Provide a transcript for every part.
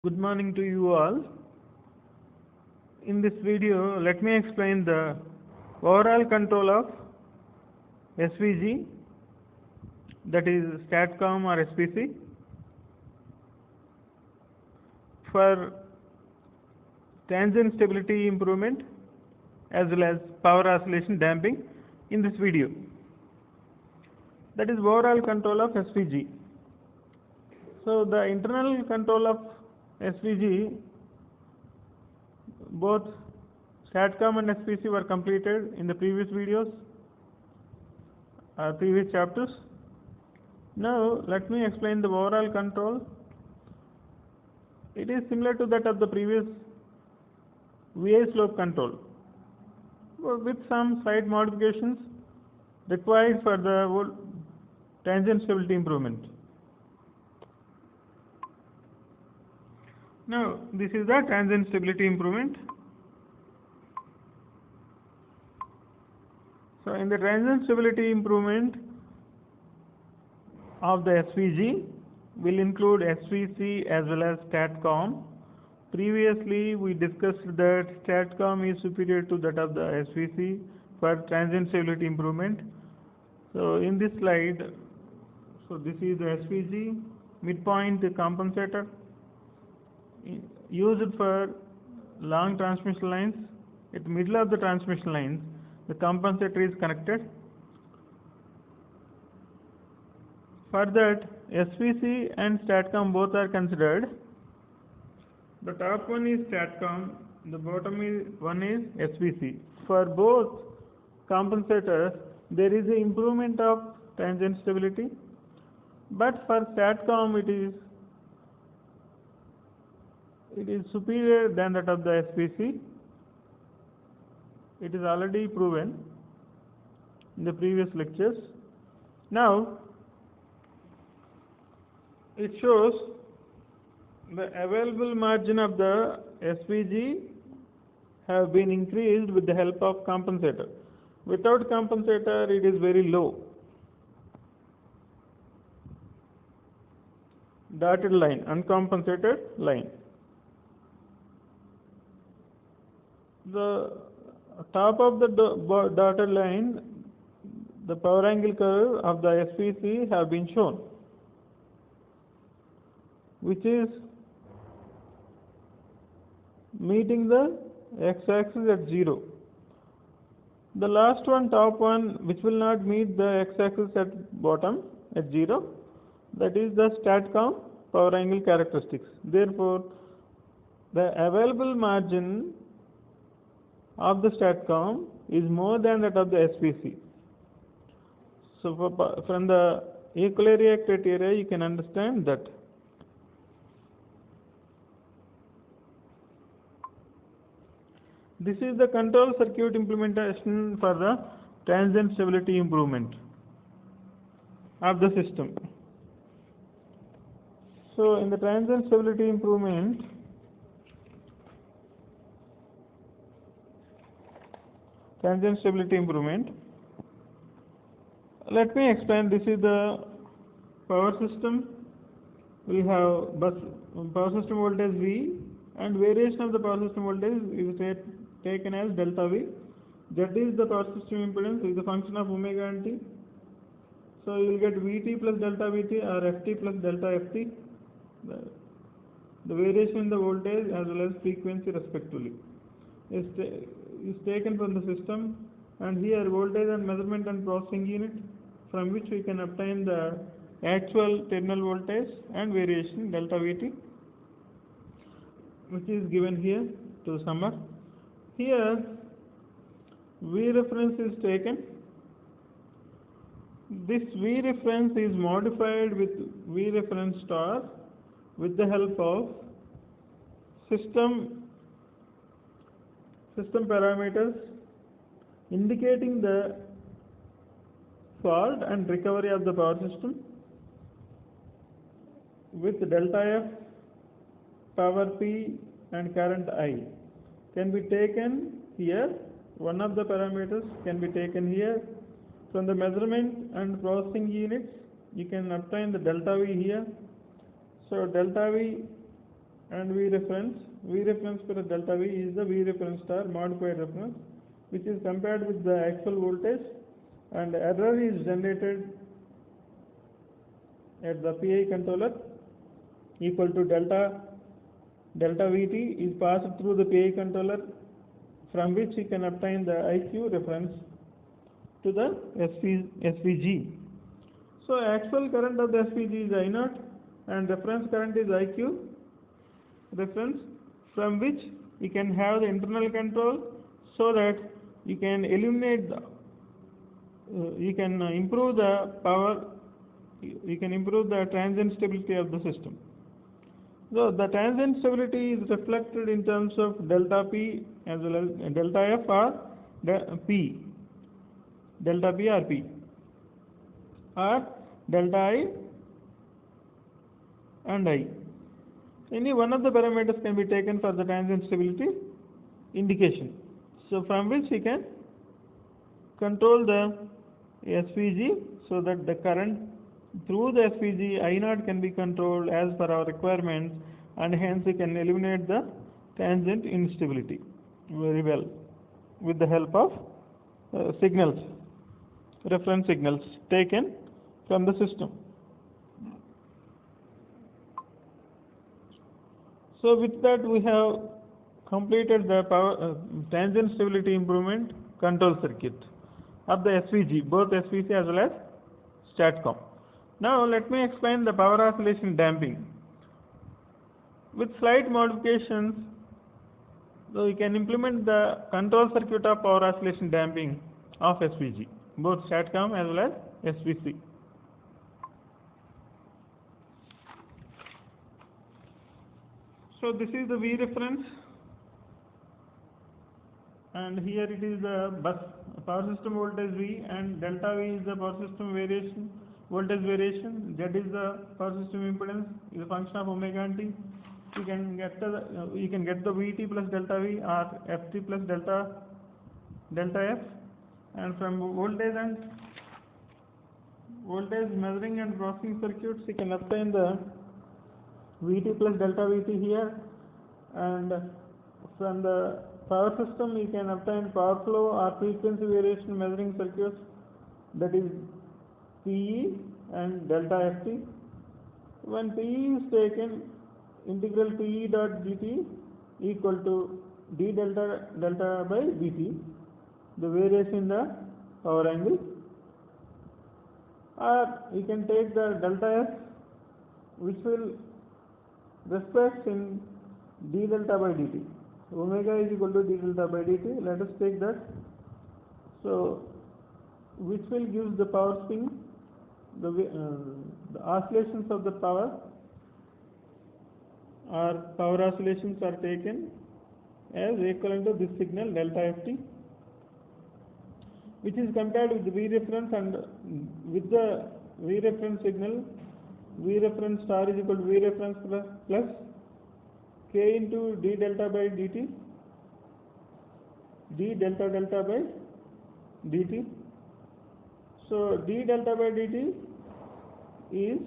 Good morning to you all. In this video, let me explain the overall control of SVG, that is STATCOM or SPC, for transient stability improvement as well as power oscillation damping in this video. That is overall control of SVG. So the internal control of SVG, both STATCOM and SPC were completed in the previous videos or previous chapters. Now let me explain the overall control. It is similar to that of the previous VI slope control, with some slight modifications required for the transient stability improvement. Now this is the transient stability improvement. So in the transient stability improvement of the SVG will include SVC as well as STATCOM. Previously we discussed that STATCOM is superior to that of the SVC for transient stability improvement. So in this slide, so this is the SVG midpoint compensator used for long transmission lines. At the middle of the transmission lines, the compensator is connected. For that, SVC and STATCOM both are considered. The top one is STATCOM, the bottom one is SVC. For both compensators, there is an improvement of transient stability, but for STATCOM it is superior than that of the SPC. It is already proven in the previous lectures. Now it shows the available margin of the SVG have been increased with the help of compensator. Without compensator, it is very low. Dotted line, uncompensated line. The top of the dotted line, the power angle curve of the SPC have been shown, which is meeting the x-axis at 0. The last one, top one, which will not meet the x-axis at bottom at 0, that is the STATCOM power angle characteristics. Therefore, the available margin of the STATCOM is more than that of the SPC. So from the equilibrium criteria, you can understand that. This is the control circuit implementation for the transient stability improvement of the system. So in the transient stability improvement, let me explain. This is the power system. We have power system voltage V, and variation of the power system voltage is taken as delta V. Z is the power system impedance, is a function of omega and T. So you will get Vt plus delta Vt or Ft plus delta Ft, the variation in the voltage as well as frequency respectively is taken from the system, and here voltage and measurement and processing unit, from which we can obtain the actual terminal voltage and variation delta Vt, which is given here to sum up. Here V reference is taken. This V reference is modified with V reference star with the help of system parameters indicating the fault and recovery of the power system, with delta F, power P and current I can be taken here. One of the parameters can be taken here. From the measurement and processing units, you can obtain the delta V here. So delta V and V reference for delta V is the V reference star modified reference, which is compared with the actual voltage, and error is generated at the PI controller equal to delta Vt is passed through the PI controller, from which we can obtain the IQ reference to the SVG. So actual current of the SVG is I0 and reference current is IQ reference, from which you can have the internal control, so that you can eliminate the you can improve the power, you can improve the transient stability of the system. So the transient stability is reflected in terms of delta P as well as delta F or P, delta P or P, or delta I and I. Any one of the parameters can be taken for the transient stability indication. So from which we can control the SVG, so that the current through the SVG I0 can be controlled as per our requirements, and hence we can eliminate the transient instability very well with the help of signals, reference signals taken from the system. So with that we have completed the power transient stability improvement control circuit of the SVG, both SVC as well as STATCOM. Now let me explain the power oscillation damping. With slight modifications, so we can implement the control circuit of power oscillation damping of SVG, both STATCOM as well as SVC. So this is the V reference, and here it is the bus power system voltage V, and delta V is the power system variation, voltage variation. Z is the power system impedance, is a function of omega and T. You can get the Vt plus delta V or Ft plus delta F, and from voltage measuring and processing circuits you can obtain the Vt plus delta Vt here, and from the power system you can obtain power flow or frequency variation measuring circuits, that is Pe and delta Ft. When Pe is taken, integral Pe dot dt equal to d delta by dt, the variation in the power angle, or you can take the delta S, which will respect in d delta by dt. Omega is equal to d delta by dt. Let us take that. So which will give the power swing, the oscillations of the power or power oscillations are taken as equivalent to this signal delta Ft, which is compared with the V reference, and with the V reference signal, V reference star is equal to V reference plus K into d delta by dt, d delta by dt. So d delta by dt is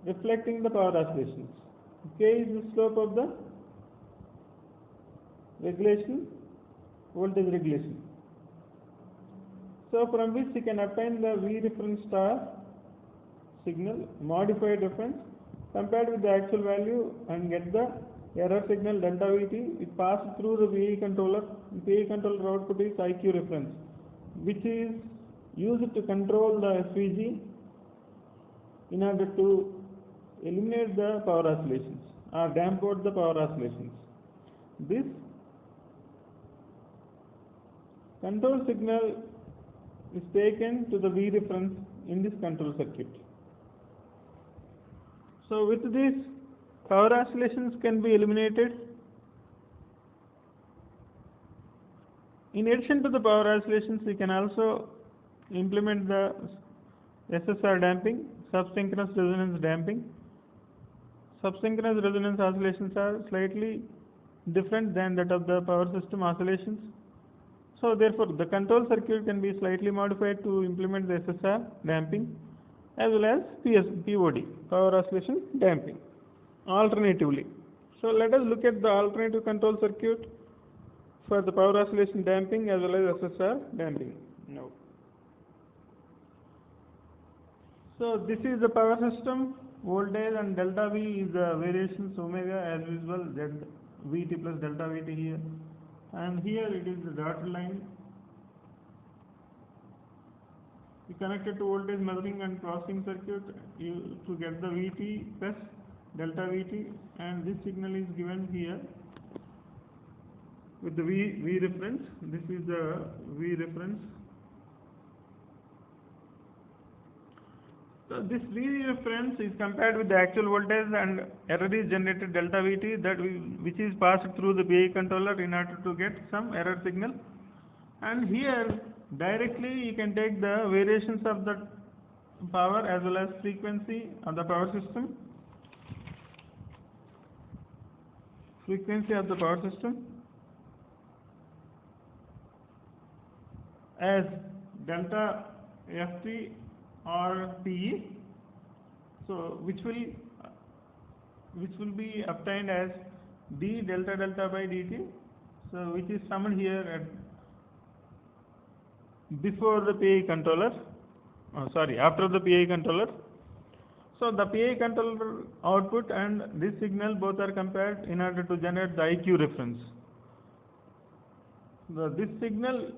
reflecting the power oscillations. K is the slope of the regulation, voltage regulation. So from which we can obtain the V reference star signal modified reference compared with the actual value, and get the error signal delta Vt. It passes through the PI controller. PI controller output is IQ reference, which is used to control the SVG in order to eliminate the power oscillations or damp out the power oscillations. This control signal is taken to the V reference in this control circuit. So with this, power oscillations can be eliminated. In addition to the power oscillations, we can also implement the SSR damping, subsynchronous resonance damping. Subsynchronous resonance oscillations are slightly different than that of the power system oscillations. So therefore, the control circuit can be slightly modified to implement the SSR damping as well as POD, power oscillation damping, alternatively. So let us look at the alternative control circuit for the power oscillation damping as well as SSR damping now. So this is the power system voltage, and delta V is the variations omega as usual, Z Vt plus delta Vt here, and here it is the dotted line. We connected to voltage measuring and processing circuit to get the Vt plus delta Vt, and this signal is given here with the V reference. This is the V reference. So this V reference is compared with the actual voltage, and error is generated delta Vt which is passed through the PI controller in order to get some error signal. And here directly you can take the variations of the power as well as frequency of the power system. Frequency of the power system as delta Ft or Pe, so which will be obtained as d delta delta by dt, so which is summed here at before the PI controller, after the PI controller. So the PI controller output and this signal both are compared in order to generate the IQ reference. This signal,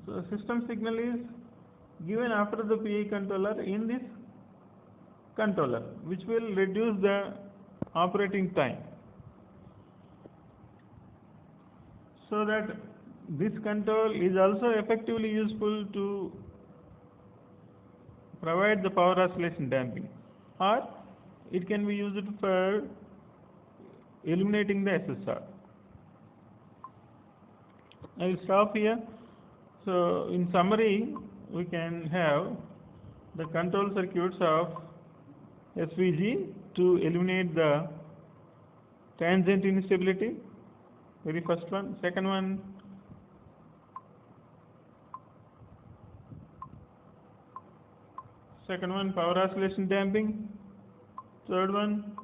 so system signal is given after the PI controller in this controller, which will reduce the operating time, so that this control is also effectively useful to provide the power oscillation damping, or it can be used for eliminating the SSR. I will stop here. So in summary, we can have the control circuits of SVG to eliminate the transient instability, very first one. Second one, power oscillation damping. Third one,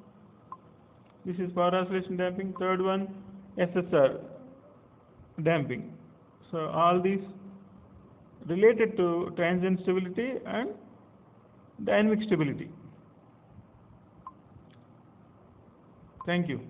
this is power oscillation damping. Third one, SSR damping. So all these related to transient stability and dynamic stability. Thank you.